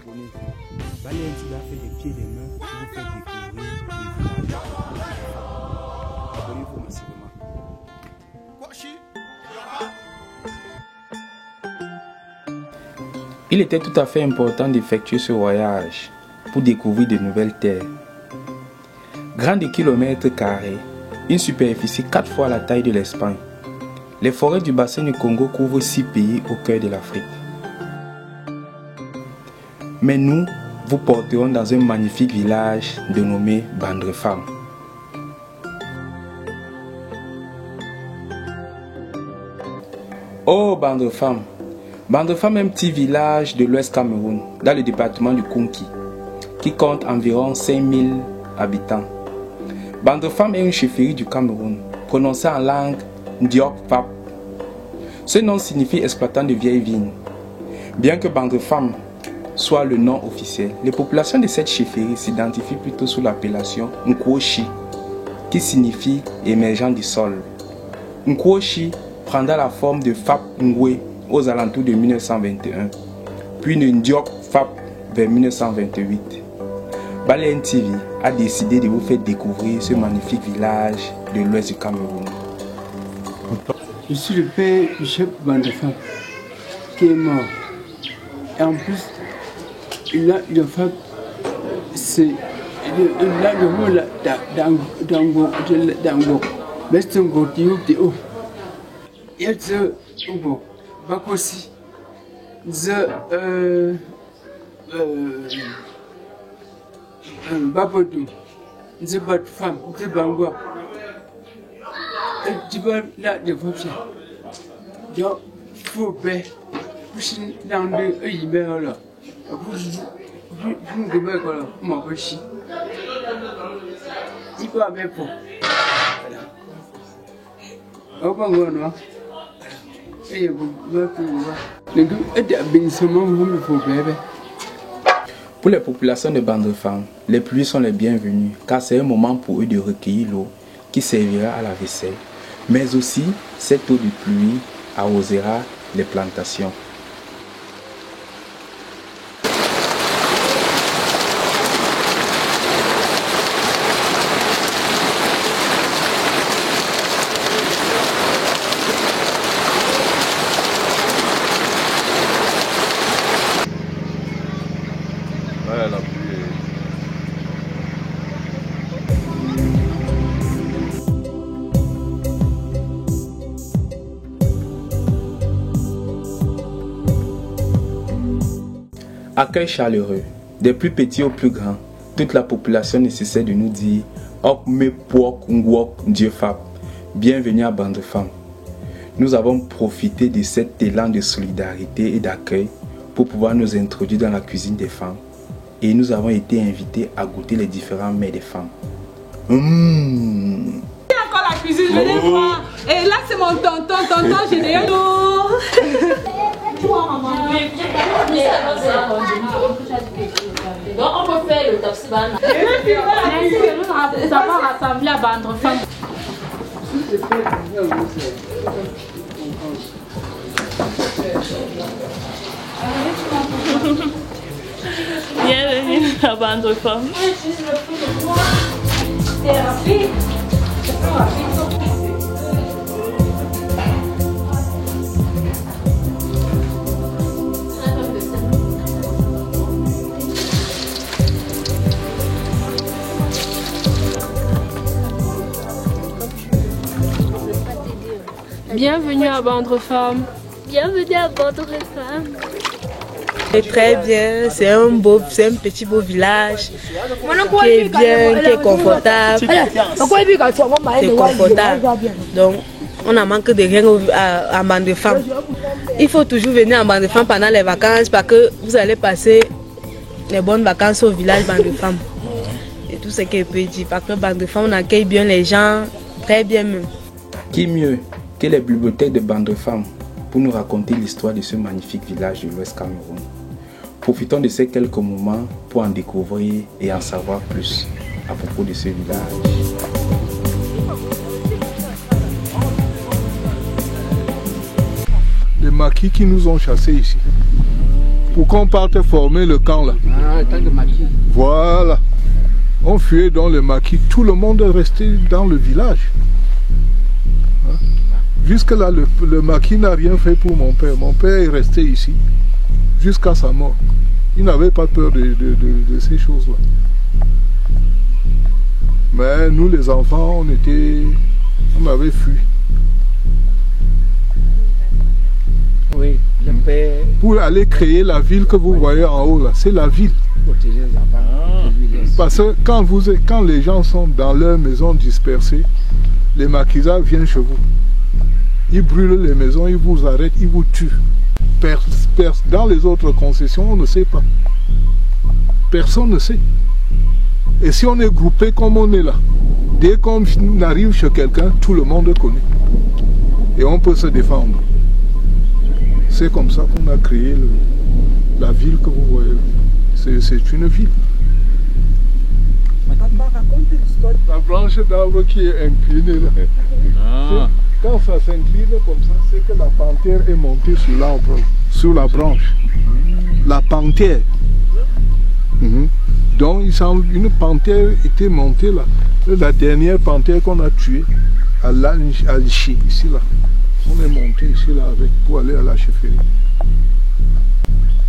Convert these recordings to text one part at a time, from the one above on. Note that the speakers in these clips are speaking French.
abonnez-vous. Balayez TV a fait des pieds et des mains pour vous faire découvrir le village. Abonnez-vous massivement. Il était tout à fait important d'effectuer ce voyage pour découvrir de nouvelles terres. Grand de kilomètres carrés, une superficie 4 fois la taille de l'Espagne. Les forêts du bassin du Congo couvrent 6 pays au cœur de l'Afrique. Mais nous vous porterons dans un magnifique village dénommé Bandrefam. Oh Bandrefam! Bandrefam est un petit village de l'Ouest Cameroun, dans le département du Kunki, qui compte environ 5000 habitants. Bandrefam est une chefferie du Cameroun, prononcée en langue Ndiok Fap. Ce nom signifie exploitant de vieilles vignes. Bien que Bandrefam soit le nom officiel, les populations de cette chefferie s'identifient plutôt sous l'appellation Nkwoshi, qui signifie émergent du sol. Nkwoshi prendra la forme de Fap Ngwe aux alentours de 1921, puis de Ndiok Fap vers 1928. Balayez TV a décidé de vous faire découvrir ce magnifique village de l'ouest du Cameroun. Je suis le père du chef Bandrefam qui est mort. Et en plus, là, le fait, c'est là le mot d'Ango. Mais c'est un gros tio. Il y a ce Ubo, Bakosi, Babodou, Batfam, Bangwa. Tu vas là de vos pieds. Donc, il faut faire. Pushing down the email. Vous ne pouvez pas m'envoyer. Il faut avoir pour. Au Congo, non? Et vous le goût est d'abîmement, vous me faut bébé. Pour les populations de Bandrefam, les pluies sont les bienvenues car c'est un moment pour eux de recueillir l'eau qui servira à la vaisselle. Mais aussi, cette eau de pluie arrosera les plantations. Ouais, la pluie. Accueil chaleureux, des plus petits aux plus grands, toute la population ne cessait de nous dire Ok me pok ngwok Dieu Fab, bienvenue à Bandrefam. Nous avons profité de cet élan de solidarité et d'accueil pour pouvoir nous introduire dans la cuisine des femmes et nous avons été invités à goûter les différents mets des femmes. Encore la cuisine, venez voir. Et là c'est mon tonton général. Donc on peut faire le taxi ban. Nous avons rassemblé à Bandrefam. Bienvenue à Bandrefam. Bienvenue à Bandrefam. Bienvenue à Bandrefam. C'est très bien, c'est un petit beau village qui est bien, qui est confortable. C'est confortable. Donc on a manqué de rien à Bandrefam. Il faut toujours venir à Bandrefam pendant les vacances parce que vous allez passer les bonnes vacances au village Bandrefam. Et tout ce que je peux dire parce que Bandrefam on accueille bien les gens, très bien même. Qui mieux que les bibliothèques de Bandrefam pour nous raconter l'histoire de ce magnifique village de l'Ouest Cameroun. Profitons de ces quelques moments pour en découvrir et en savoir plus à propos de ce village. Les maquis qui nous ont chassés ici pour qu'on parte former le camp là. Ah, tant de maquis. Voilà. On fuyait dans le maquis. Tout le monde est resté dans le village. Hein? Jusque là, le maquis n'a rien fait pour mon père. Mon père est resté ici jusqu'à sa mort. Il n'avait pas peur de ces choses-là. Mais nous, les enfants, on avait fui. Oui, le père Pour aller créer la ville que vous voyez en haut là, c'est la ville. protégeait les enfants. Parce que quand les gens sont dans leur maison dispersées, les maquisards viennent chez vous. Ils brûlent les maisons, ils vous arrêtent, ils vous tuent. Dans les autres concessions, on ne sait pas. Personne ne sait. Et si on est groupé comme on est là, dès qu'on arrive chez quelqu'un, tout le monde connaît. Et on peut se défendre. C'est comme ça qu'on a créé la ville que vous voyez là. C'est une ville. La branche d'arbre qui est inclinée là. Ah. Quand ça s'incline comme ça, c'est que la panthère est montée sur l'arbre, sur la branche. La panthère. Donc une panthère était montée là. La dernière panthère qu'on a tuée à l'Alchi, ici là. On est monté ici là avec pour aller à la chefferie.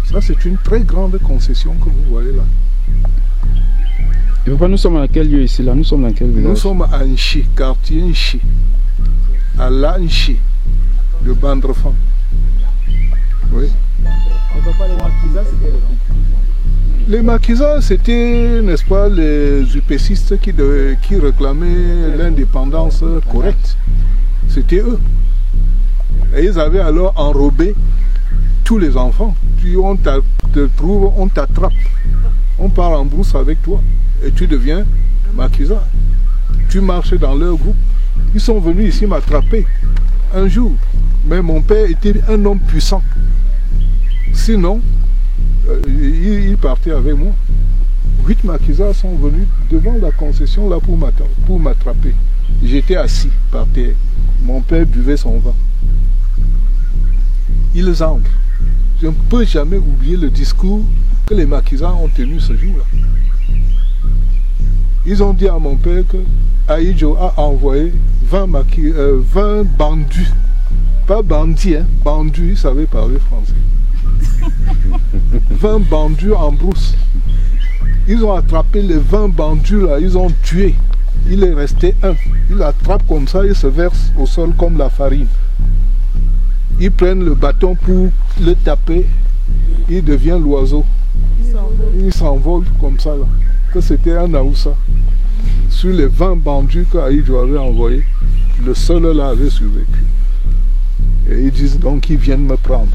Ça c'est une très grande concession que vous voyez là. Et papa, nous sommes à quel lieu ici là? Nous sommes dans quel village? Nous sommes à Nchi, quartier Nchi, à l'Anchi de Bandrefan. Oui. Les maquisards, c'était, n'est-ce pas, les upécistes qui réclamaient l'indépendance correcte. C'était eux. Et ils avaient alors enrobé tous les enfants. On te trouve, on t'attrape. On part en brousse avec toi. Et tu deviens maquisard. Tu marches dans leur groupe. Ils sont venus ici m'attraper un jour. Mais mon père était un homme puissant. Sinon, il partait avec moi. 8 maquisards sont venus devant la concession là pour m'attraper. J'étais assis par terre. Mon père buvait son vin. Ils entrent. Je ne peux jamais oublier le discours que les maquisards ont tenu ce jour-là. Ils ont dit à mon père que Aïdjo a envoyé 20 bandits. Pas bandits, hein, bandits, ils savaient parler français. 20 bandits en brousse. Ils ont attrapé les 20 bandits là, ils ont tué. Il est resté un. Ils l'attrapent comme ça, ils se versent au sol comme la farine. Ils prennent le bâton pour le taper, il devient l'oiseau. Il s'envole comme ça là. Que c'était un Aoussa. Sur les 20 bandits qu'Aïdjo avait envoyés, le seul là avait survécu. Et ils disent donc qu'ils viennent me prendre.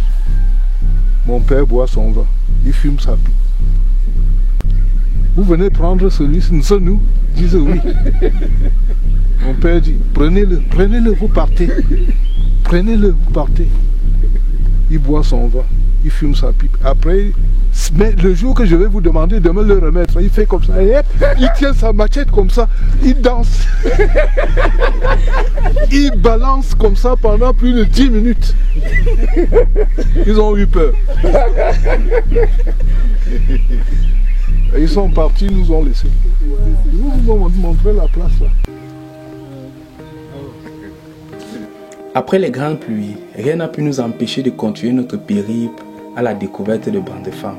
Mon père boit son vin, il fume sa pipe. Vous venez prendre celui-ci, nous disent oui. Mon père dit, prenez-le, vous partez. Prenez-le, vous partez. Il boit son vin, il fume sa pipe. Après, mais le jour que je vais vous demander de me le remettre, il fait comme ça, et il tient sa machette comme ça, il danse. Il balance comme ça pendant plus de 10 minutes. Ils ont eu peur. Et ils sont partis, ils nous ont laissés. Je vais vous montrer la place là. Après les grandes pluies, rien n'a pu nous empêcher de continuer notre périple à la découverte de Bandrefan.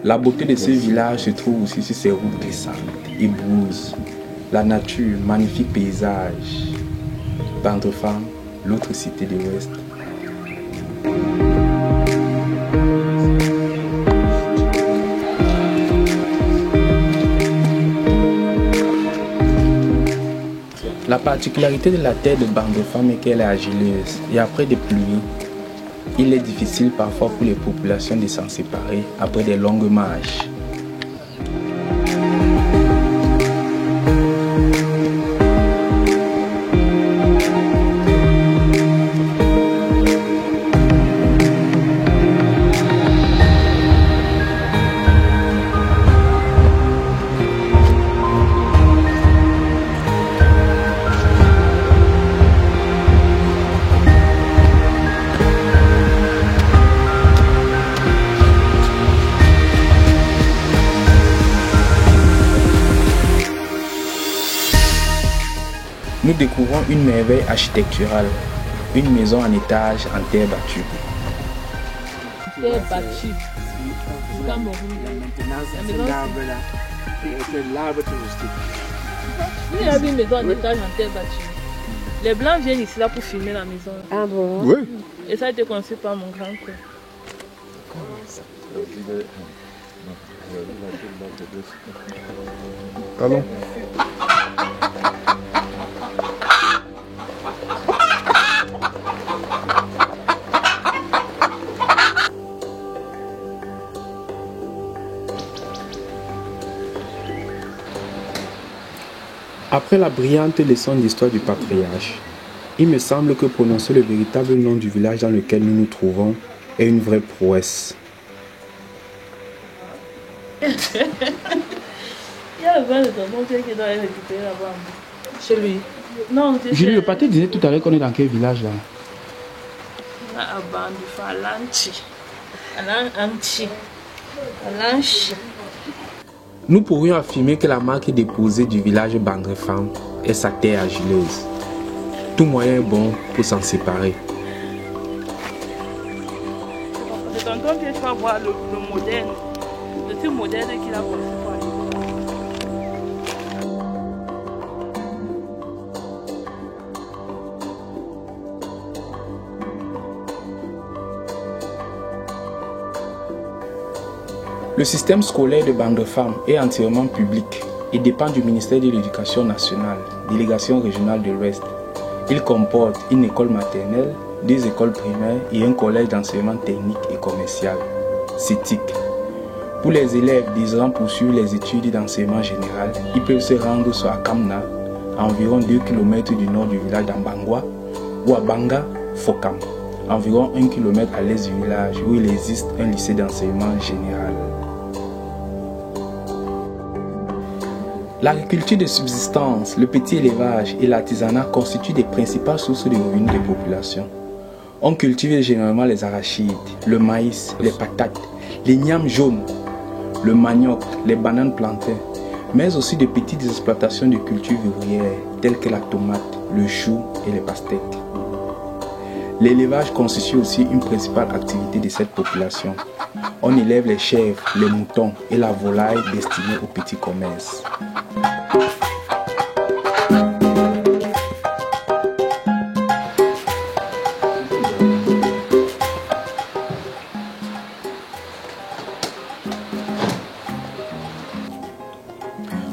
La beauté de ce village se trouve aussi sur ses routes glissantes et blouses. La nature, magnifique paysage. Bandrefan, l'autre cité de l'Ouest. La particularité de la terre de Bandrefan est qu'elle est argileuse et après des pluies, il est difficile parfois pour les populations de s'en séparer après des longues marches. nous découvrons une merveille architecturale, une maison en étage en terre battue. Terre battue. Maintenant, c'est l'arbre là. C'est l'arbre touristique. Il y a une maison en étage en terre battue. Les Blancs viennent ici là pour filmer la maison. Ah bon? Oui. Et ça a été conçu par mon grand-père. Allons. Après la brillante leçon d'histoire du patriarche, il me semble que prononcer le véritable nom du village dans lequel nous nous trouvons est une vraie prouesse. Il y a le vin de tonton qui doit aller récupérer là-bas. Chez lui? Non, c'est Julie, le pâté disait tout à l'heure qu'on est dans quel village là? À Bandufa, Alanchi. Alanchi. Nous pourrions affirmer que la marque déposée du village Bandrefam est sa terre agileuse. Tout moyen est bon pour s'en séparer. C'est tonton qui va voir le modèle, le type modèle qu'il a conçu pour aller. Le système scolaire de Bandrefam est entièrement public et dépend du ministère de l'Éducation nationale, délégation régionale de l'Ouest. Il comporte une école maternelle, 2 écoles primaires et un collège d'enseignement technique et commercial, CETIC. Pour les élèves désirant poursuivre les études d'enseignement général, ils peuvent se rendre soit à Kamna, à environ 2 km du nord du village d'Ambangwa, ou à Banga, Fokam, environ 1 km à l'est du village où il existe un lycée d'enseignement général. L'agriculture de subsistance, le petit élevage et l'artisanat constituent des principales sources de revenus des populations. On cultive généralement les arachides, le maïs, les patates, les gnams jaunes, le manioc, les bananes plantains, mais aussi de petites exploitations de cultures vivrières telles que la tomate, le chou et les pastèques. L'élevage constitue aussi une principale activité de cette population. On élève les chèvres, les moutons et la volaille destinée au petit commerce.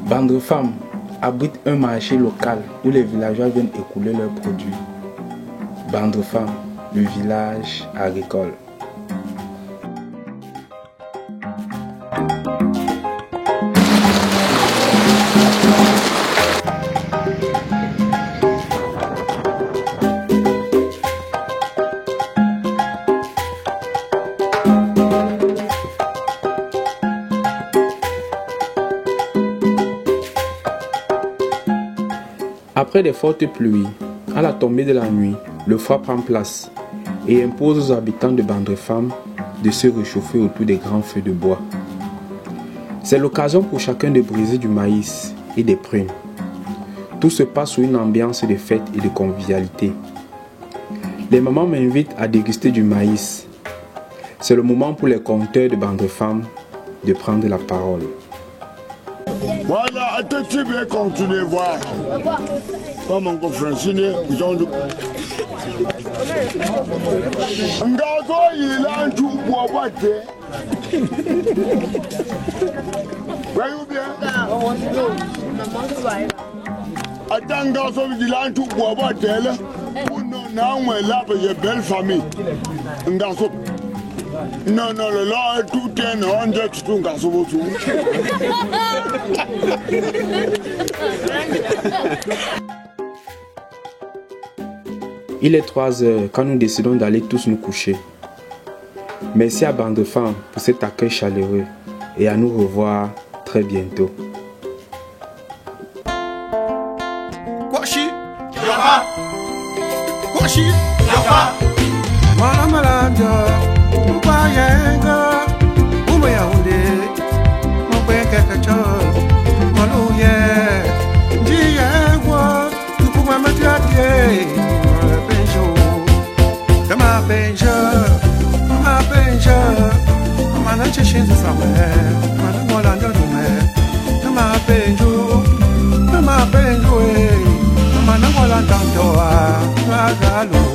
Bandrefam abrite un marché local où les villageois viennent écouler leurs produits. Bandrefam, le village agricole. Après de fortes pluies, à la tombée de la nuit, le froid prend place et impose aux habitants de Bandrefam de se réchauffer autour des grands feux de bois. C'est l'occasion pour chacun de briser du maïs et des prunes. Tout se passe sous une ambiance de fête et de convivialité. Les mamans m'invitent à déguster du maïs. C'est le moment pour les conteurs de Bandrefam de prendre la parole. Voilà, tu veux continuer à voir. Pas mon confrère, ils ont du. Ngazo, il a un tout pour boire. Voyez-vous bien? Attends, Ngazo, il a un tout pour boire. Non, on est là pour une belle famille. Ngazo. Non, le là, tout est en direct, tout Ngazo. Il est 3 heures quand nous décidons d'aller tous nous coucher. Merci à Bandrefam pour cet accueil chaleureux et à nous revoir très bientôt. Mama Mana chishinza sawe, mana ngola ndodume. Nama penju, mana ngola ndandoa, magalo.